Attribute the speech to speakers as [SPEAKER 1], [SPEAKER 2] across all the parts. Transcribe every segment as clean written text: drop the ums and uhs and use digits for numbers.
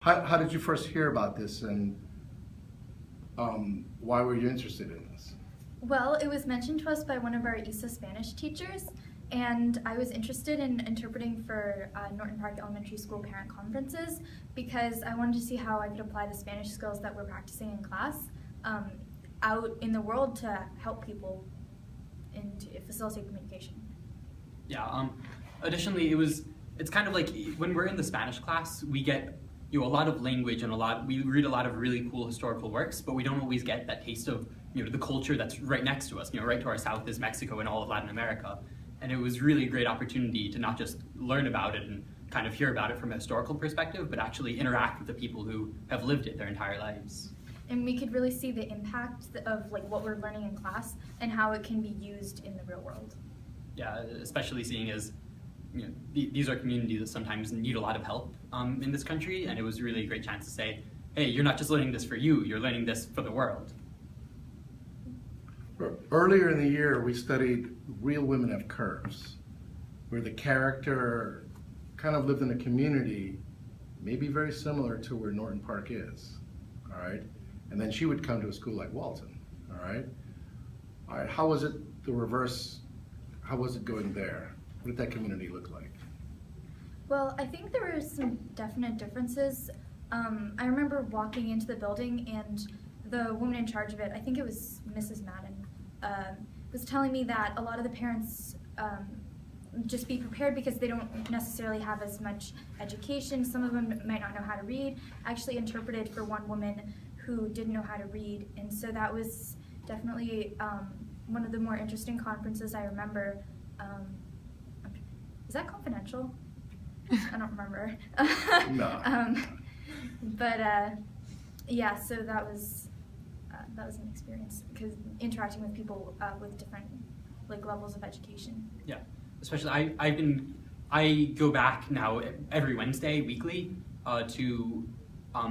[SPEAKER 1] How did you first hear about this, and why were you interested in this?
[SPEAKER 2] Well, it was mentioned to us by one of our ISA Spanish teachers, and I was interested in interpreting for Norton Park Elementary School parent conferences because I wanted to see how I could apply the Spanish skills that we're practicing in class out in the world to help people and to facilitate communication.
[SPEAKER 3] Yeah. Additionally, it's kind of like when we're in the Spanish class, we get a lot of language and we read a lot of really cool historical works, but we don't always get that taste of the culture that's right next to us. Right to our south is Mexico and all of Latin America, and it was really a great opportunity to not just learn about it and kind of hear about it from a historical perspective, but actually interact with the people who have lived it their entire lives.
[SPEAKER 2] And we could really see the impact of what we're learning in class and how it can be used in the real world.
[SPEAKER 3] Yeah, especially seeing as these are communities that sometimes need a lot of help in this country, and it was really a great chance to say, hey, you're not just learning this for you, you're learning this for the world.
[SPEAKER 1] Earlier in the year, we studied Real Women Have Curves, where the character kind of lived in a community maybe very similar to where Norton Park is, all right? And then she would come to a school like Walton, all right? All right, how was it the reverse? How was it going there? What did that community look like?
[SPEAKER 2] Well, I think there were some definite differences. I remember walking into the building and the woman in charge of it, I think it was Mrs. Madden, was telling me that a lot of the parents just be prepared because they don't necessarily have as much education. Some of them might not know how to read. I actually interpreted for one woman who didn't know how to read, and so that was definitely one of the more interesting conferences I remember. Is that confidential? I don't remember.
[SPEAKER 1] No.
[SPEAKER 2] Yeah, so that was an experience because interacting with people with different levels of education.
[SPEAKER 3] Yeah, especially I go back now every Wednesday weekly to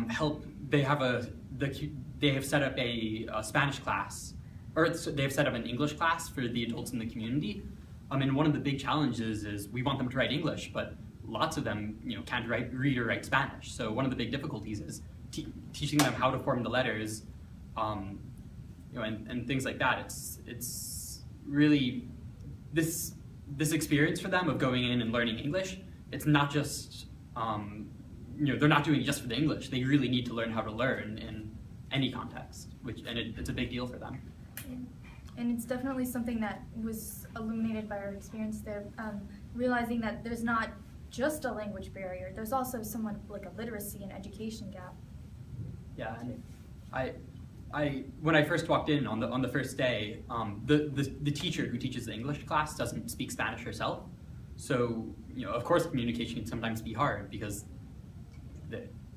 [SPEAKER 3] help. They have set up a Spanish class, or they have set up an English class for the adults in the community. And one of the big challenges is we want them to write English, but lots of them can't read or write Spanish. So one of the big difficulties is teaching them how to form the letters, and things like that. It's really this experience for them of going in and learning English. It's not just they're not doing it just for the English. They really need to learn how to learn in any context, it's a big deal for them.
[SPEAKER 2] And it's definitely something that was illuminated by our experience there, realizing that there's not just a language barrier, there's also somewhat like a literacy and education gap.
[SPEAKER 3] Yeah, and when I first walked in on the first day, the teacher who teaches the English class doesn't speak Spanish herself, so of course communication can sometimes be hard because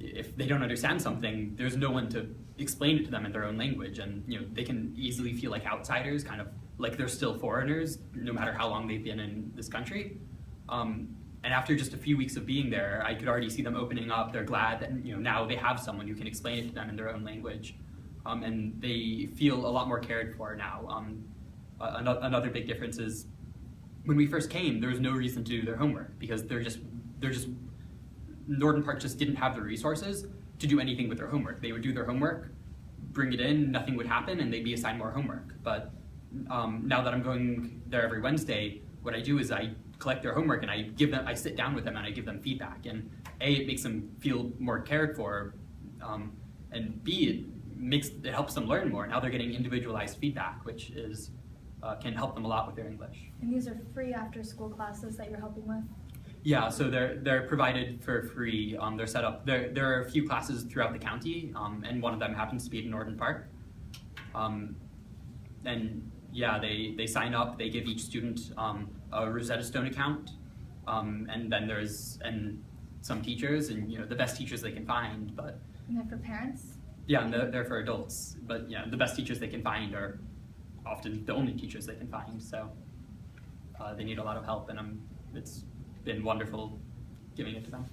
[SPEAKER 3] if they don't understand something, there's no one to explain it to them in their own language, and they can easily feel like outsiders, kind of like they're still foreigners, no matter how long they've been in this country. And after just a few weeks of being there, I could already see them opening up. They're glad that now they have someone who can explain it to them in their own language, and they feel a lot more cared for now. Another big difference is when we first came, there was no reason to do their homework because Norton Park just didn't have the resources to do anything with their homework. They would do their homework, bring it in, nothing would happen, and they'd be assigned more homework. But now that I'm going there every Wednesday, what I do is I collect their homework and I sit down with them and I give them feedback. And A, it makes them feel more cared for, and B, it helps them learn more. Now they're getting individualized feedback, which can help them a lot with their English.
[SPEAKER 2] And these are free after-school classes that you're helping with?
[SPEAKER 3] Yeah, so they're provided for free. They're set up. There are a few classes throughout the county, and one of them happens to be at Norton Park. And yeah, they sign up. They give each student a Rosetta Stone account, and then there's some teachers, and the best teachers they can find. But
[SPEAKER 2] and they're for parents?
[SPEAKER 3] Yeah, and they're for adults. But the best teachers they can find are often the only teachers they can find. So they need a lot of help, and it's been wonderful giving it to them.